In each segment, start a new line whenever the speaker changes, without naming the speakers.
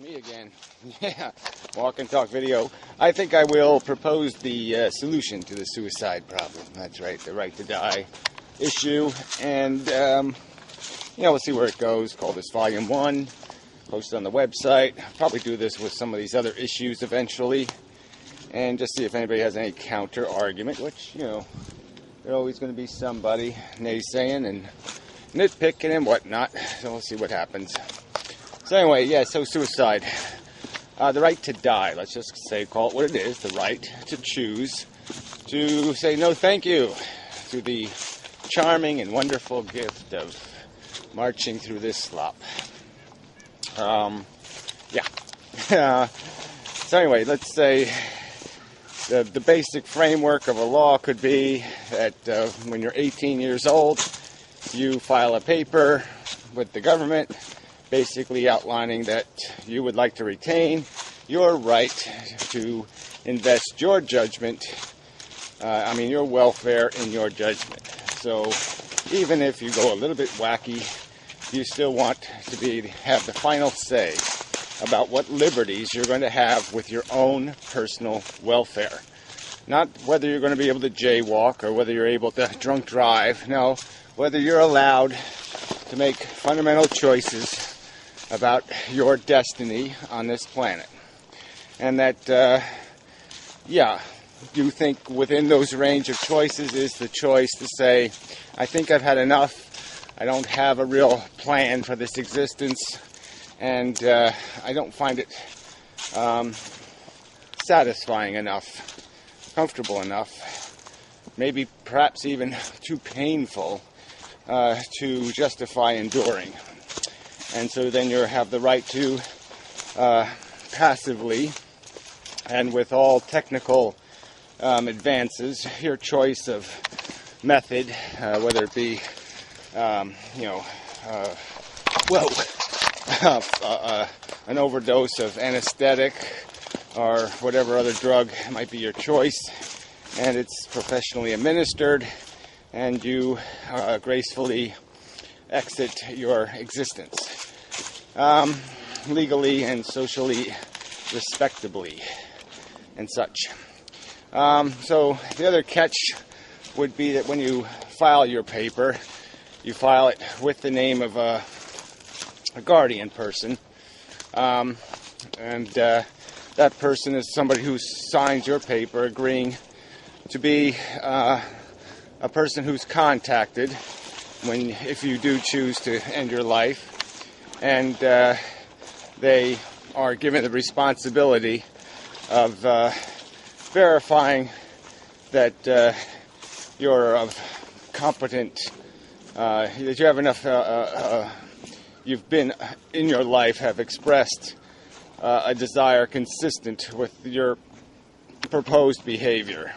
Me again. Yeah, walk and talk video. I think I will propose the solution to the suicide problem. That's right, the right to die issue. And, we'll see where it goes. Call this Volume 1. Post it on the website. I'll probably do this with some of these other issues eventually. And just see if anybody has any counter argument, which, there's always going to be somebody naysaying and nitpicking and whatnot. So we'll see what happens. So anyway, so suicide. The right to die, let's just call it what it is, the right to choose to say no thank you to the charming and wonderful gift of marching through this slop. So anyway, let's say the basic framework of a law could be that when you're 18 years old, you file a paper with the government basically outlining that you would like to retain your right to invest your judgment, your welfare in your judgment. So even if you go a little bit wacky, you still want to have the final say about what liberties you're going to have with your own personal welfare. Not whether you're going to be able to jaywalk or whether you're able to drunk drive. No, whether you're allowed to make fundamental choices about your destiny on this planet. And that, you think within those range of choices is the choice to say, I think I've had enough, I don't have a real plan for this existence, and I don't find it satisfying enough, comfortable enough, maybe perhaps even too painful to justify enduring. And so then you have the right to passively, and with all technical advances, your choice of method, whether it be, an overdose of anesthetic or whatever other drug might be your choice, and it's professionally administered, and you gracefully exit your existence. Legally and socially respectably and such. So the other catch would be that when you file your paper, you file it with the name of a guardian person. And that person is somebody who signs your paper agreeing to be a person who's contacted if you do choose to end your life, and they are given the responsibility of verifying that you're of competent, that you have enough, you've been in your life, have expressed a desire consistent with your proposed behavior.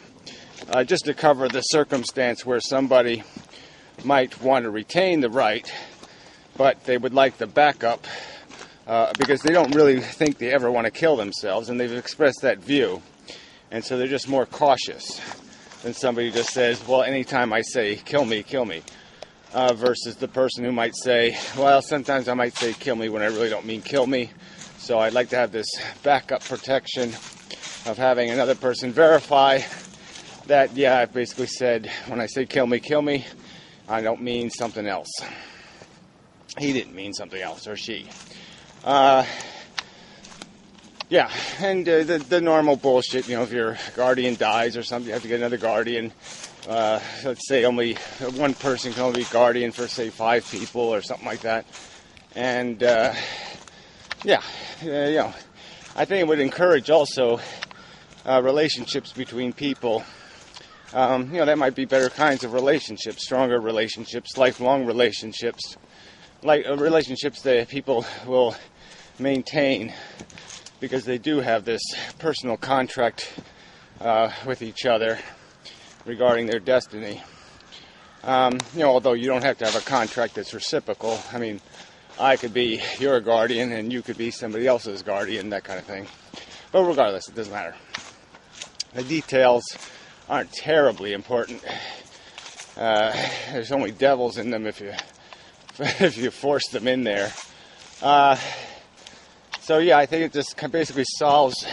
Just to cover the circumstance where somebody might want to retain the right, but they would like the backup because they don't really think they ever want to kill themselves, and they've expressed that view. And so they're just more cautious than somebody who just says, well, anytime I say, kill me, versus the person who might say, well, sometimes I might say kill me when I really don't mean kill me. So I'd like to have this backup protection of having another person verify that, I basically said, when I say kill me, I don't mean something else. He didn't mean something else, or she. And the normal bullshit, if your guardian dies or something, you have to get another guardian. Let's say only one person can only be guardian for, say, 5 people or something like that. And, I think it would encourage also relationships between people. That might be better kinds of relationships, stronger relationships, lifelong relationships, like relationships that people will maintain because they do have this personal contract with each other regarding their destiny. Although you don't have to have a contract that's reciprocal. I mean, I could be your guardian and you could be somebody else's guardian, that kind of thing. But regardless, it doesn't matter. The details aren't terribly important. There's only devils in them if you force them in there. So yeah, I think it just basically solves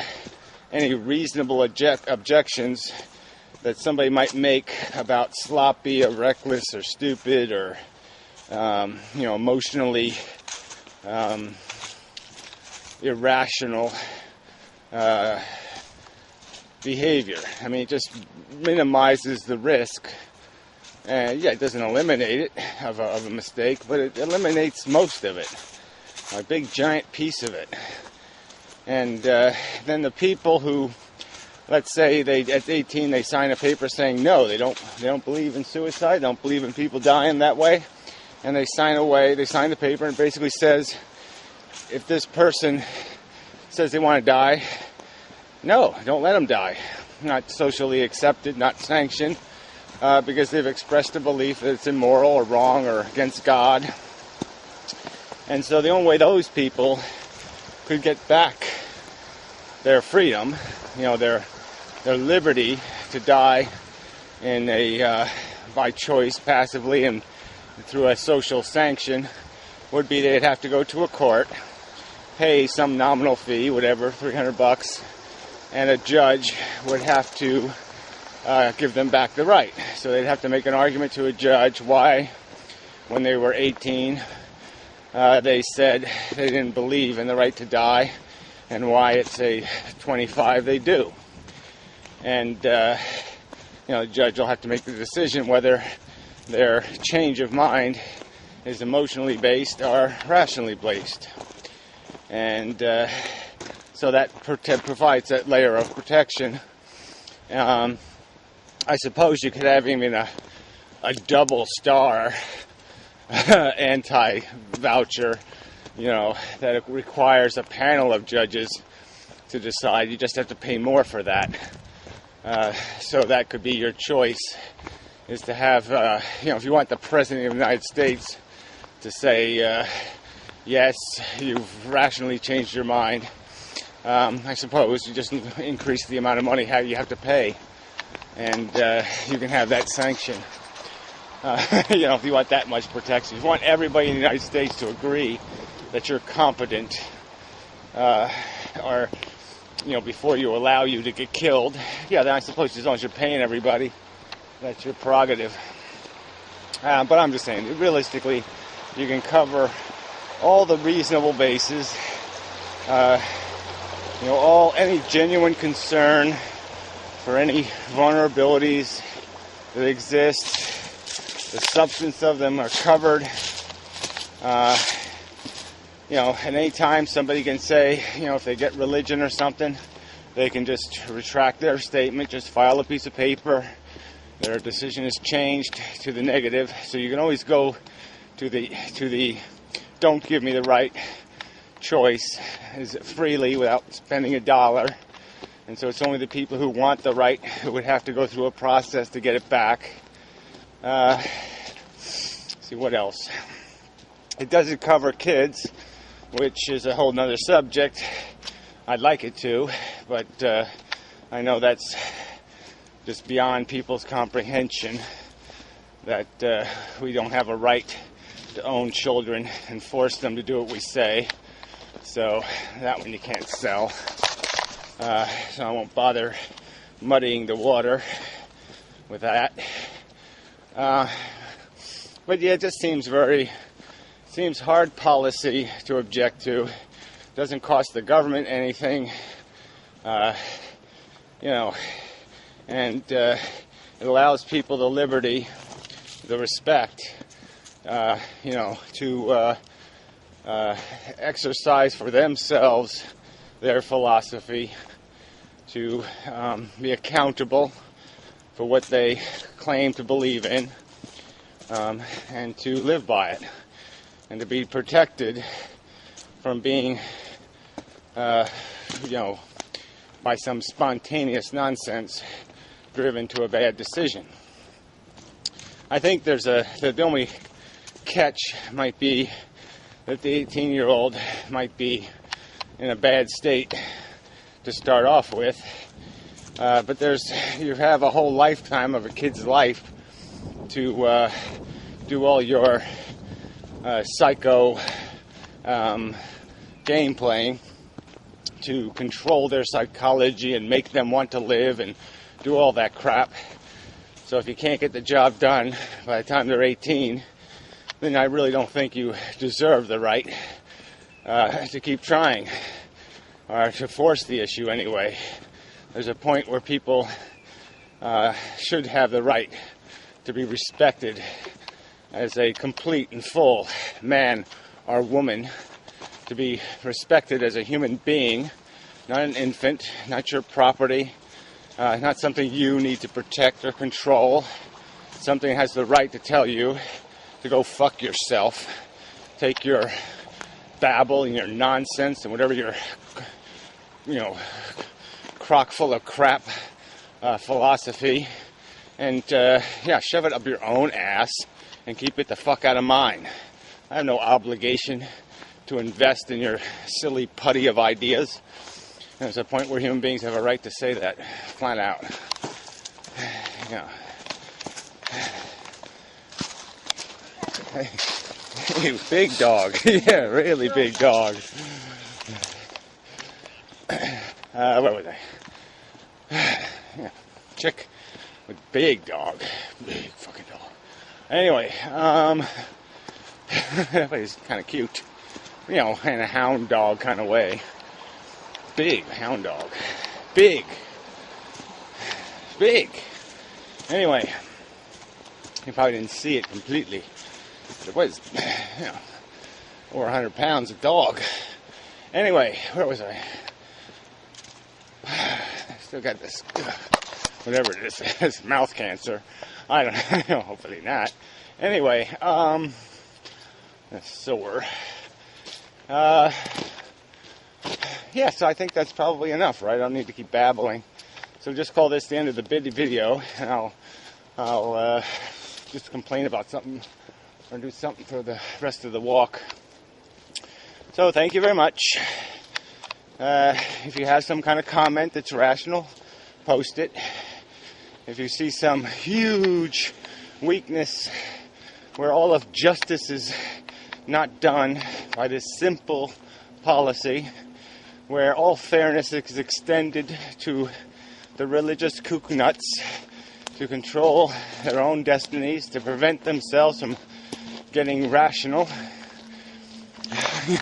any reasonable objections that somebody might make about sloppy or reckless or stupid or emotionally irrational behavior. I mean, it just minimizes the risk. And yeah, it doesn't eliminate it of a mistake, but it eliminates most of it, a big giant piece of it. And then the people who, let's say at 18 they sign a paper saying no, they don't believe in suicide, don't believe in people dying that way, and they sign the paper and it basically says, if this person says they want to die, no, don't let them die. Not socially accepted, not sanctioned, because they've expressed a belief that it's immoral or wrong or against God. And so the only way those people could get back their freedom, their liberty to die in by choice, passively and through a social sanction, would be they'd have to go to a court, pay some nominal fee, whatever, $300, and a judge would have to give them back the right. So they'd have to make an argument to a judge why, when they were 18, they said they didn't believe in the right to die, and why at, say, 25 they do. And the judge will have to make the decision whether their change of mind is emotionally based or rationally based. And so that provides that layer of protection. I suppose you could have even a double star anti-voucher, that requires a panel of judges to decide. You just have to pay more for that. So that could be your choice, is to have, if you want the President of the United States to say, yes, you've rationally changed your mind, I suppose you just increase the amount of money you have to pay, and you can have that sanction. If you want that much protection. If you want everybody in the United States to agree that you're competent, or before you allow you to get killed, then I suppose as long as you're paying everybody, that's your prerogative. But I'm just saying, realistically, you can cover all the reasonable bases, any genuine concern for any vulnerabilities that exist. The substance of them are covered. At any time somebody can say, if they get religion or something, they can just retract their statement, just file a piece of paper. Their decision is changed to the negative. So you can always go to the don't give me the right choice freely without spending $1. And so it's only the people who want the right who would have to go through a process to get it back. See what else. It doesn't cover kids, which is a whole nother subject. I'd like it to, but I know that's just beyond people's comprehension, that we don't have a right to own children and force them to do what we say. So that one you can't sell. So I won't bother muddying the water with that. But yeah, it just seems hard policy to object to. Doesn't cost the government anything, and it allows people the liberty, the respect, to exercise for themselves their philosophy, to be accountable for what they claim to believe in, and to live by it, and to be protected from being, by some spontaneous nonsense driven to a bad decision. I think the only catch might be that the 18-year-old might be in a bad state to start off with, but you have a whole lifetime of a kid's life to do all your psycho game playing to control their psychology and make them want to live and do all that crap. So if you can't get the job done by the time they're 18, then I really don't think you deserve the right to keep trying, or to force the issue anyway. There's a point where people should have the right to be respected as a complete and full man or woman, to be respected as a human being, not an infant, not your property, not something you need to protect or control. Something has the right to tell you to go fuck yourself. Take your babble and your nonsense and whatever your, crock full of crap philosophy, and shove it up your own ass and keep it the fuck out of mine. I have no obligation to invest in your silly putty of ideas. There's a point where human beings have a right to say that, flat out. Hey, big dog. Yeah, really big dog. Where was I? Yeah, chick with big dog. Big fucking dog. Anyway, he's kind of cute. In a hound dog kind of way. Big hound dog. Big. Anyway, you probably didn't see it completely. It was, over 100 pounds of dog. Anyway, where was I? Still got this, whatever it is, this mouth cancer. I don't know, hopefully not. Anyway, that's sore. So I think that's probably enough, right? I don't need to keep babbling. So just call this the end of the video, and I'll just complain about something or do something for the rest of the walk. So thank you very much. If you have some kind of comment that's rational, post it. If you see some huge weakness where all of justice is not done by this simple policy, where all fairness is extended to the religious kook nuts to control their own destinies, to prevent themselves from getting rational, you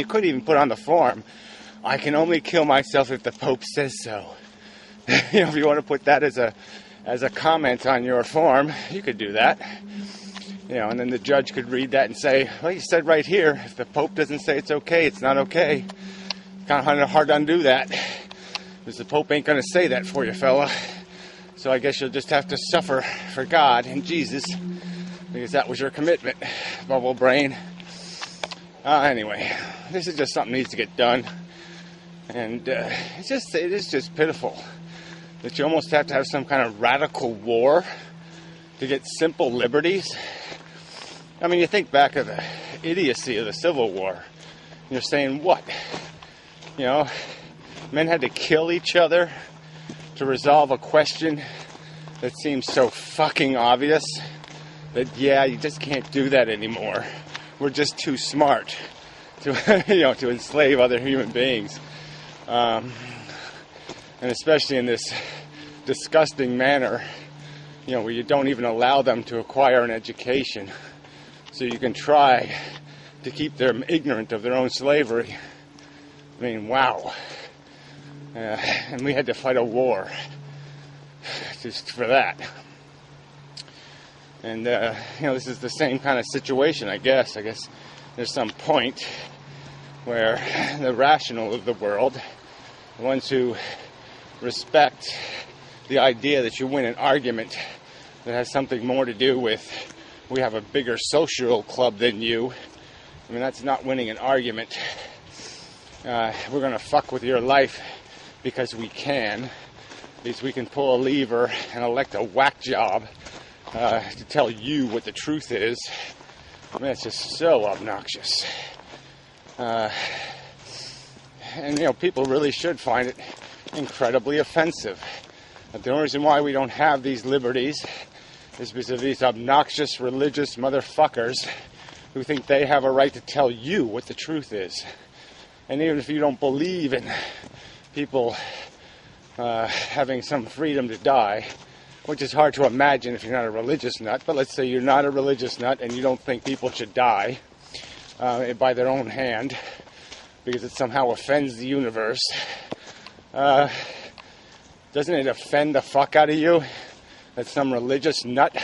could even put on the form, I can only kill myself if the Pope says so. If you want to put that as a comment on your form, you could do that. And then the judge could read that and say, well, you said right here, if the Pope doesn't say it's okay, it's not okay. Kind of hard to undo that, because the Pope ain't going to say that for you, fella. So I guess you'll just have to suffer for God and Jesus, because that was your commitment, bubble brain. Anyway, this is just something that needs to get done. And it is just pitiful that you almost have to have some kind of radical war to get simple liberties. You think back of the idiocy of the Civil War. You're saying what? Men had to kill each other to resolve a question that seems so fucking obvious that, you just can't do that anymore. We're just too smart to, to enslave other human beings. And especially in this disgusting manner, where you don't even allow them to acquire an education, so you can try to keep them ignorant of their own slavery. Wow. And we had to fight a war just for that. And, this is the same kind of situation, I guess. I guess there's some point where the rational of the world, the ones who respect the idea that you win an argument that has something more to do with, we have a bigger social club than you. That's not winning an argument. We're going to fuck with your life because we can. Because we can pull a lever and elect a whack job to tell you what the truth is. It's just so obnoxious. And people really should find it incredibly offensive. But the only reason why we don't have these liberties is because of these obnoxious religious motherfuckers who think they have a right to tell you what the truth is. And even if you don't believe in people having some freedom to die, which is hard to imagine if you're not a religious nut, but let's say you're not a religious nut and you don't think people should die by their own hand because it somehow offends the universe, doesn't it offend the fuck out of you that some religious nut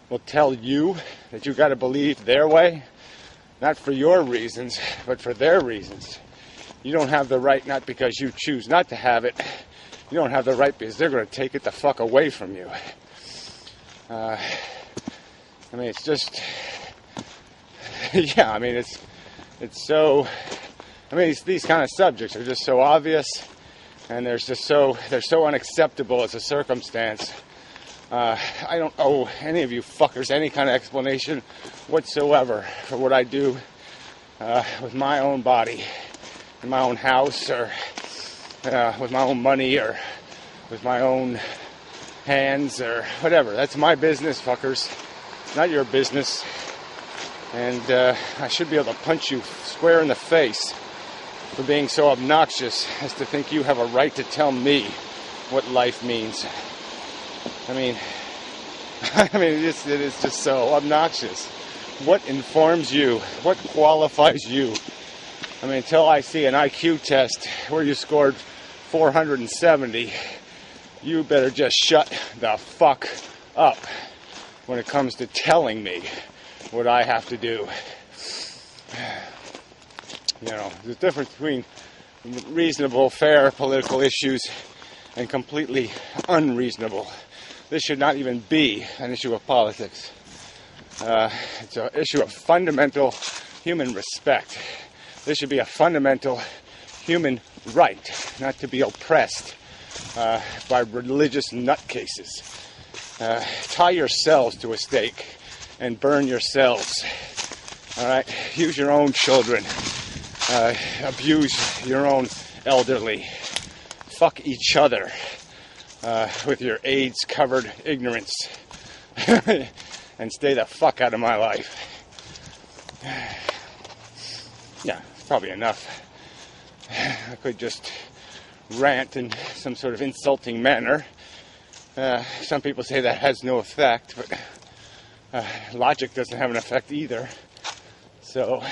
will tell you that you got to believe their way? Not for your reasons, but for their reasons. You don't have the right, not because you choose not to have it. You don't have the right because they're going to take it the fuck away from you. I mean, it's just, yeah, I mean, it's so, I mean, these kind of subjects are just so obvious, and they're so unacceptable as a circumstance. I don't owe any of you fuckers any kind of explanation whatsoever for what I do with my own body, in my own house, or with my own money, or with my own hands, or whatever. That's my business, fuckers. Not your business. And I should be able to punch you square in the face for being so obnoxious as to think you have a right to tell me what life means. I mean, it is just so obnoxious. What informs you? What qualifies you? I mean, until I see an IQ test where you scored 470, you better just shut the fuck up when it comes to telling me what I have to do. You know, there's a difference between reasonable, fair political issues and completely unreasonable. This should not even be an issue of politics. It's an issue of fundamental human respect. This should be a fundamental human right, not to be oppressed by religious nutcases. Tie yourselves to a stake and burn yourselves. All right? Use your own children. Abuse your own elderly. Fuck each other with your AIDS-covered ignorance. And stay the fuck out of my life. Yeah, it's probably enough. I could just rant in some sort of insulting manner. Some people say that has no effect, but logic doesn't have an effect either. So,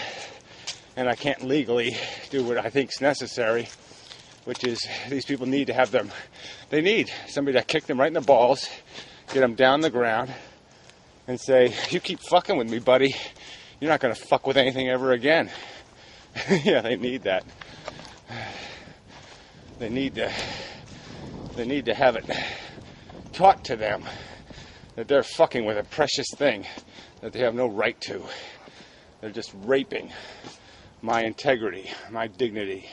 and I can't legally do what I think is necessary, which is these people need to have them. They need somebody to kick them right in the balls, get them down the ground, and say, you keep fucking with me, buddy, you're not going to fuck with anything ever again. Yeah, they need that. They need to have it taught to them that they're fucking with a precious thing that they have no right to. They're just raping my integrity, my dignity,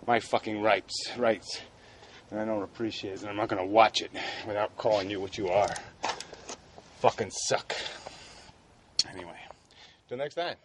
my fucking rights. And I don't appreciate it, and I'm not going to watch it without calling you what you are. Fucking suck. Anyway, till next time.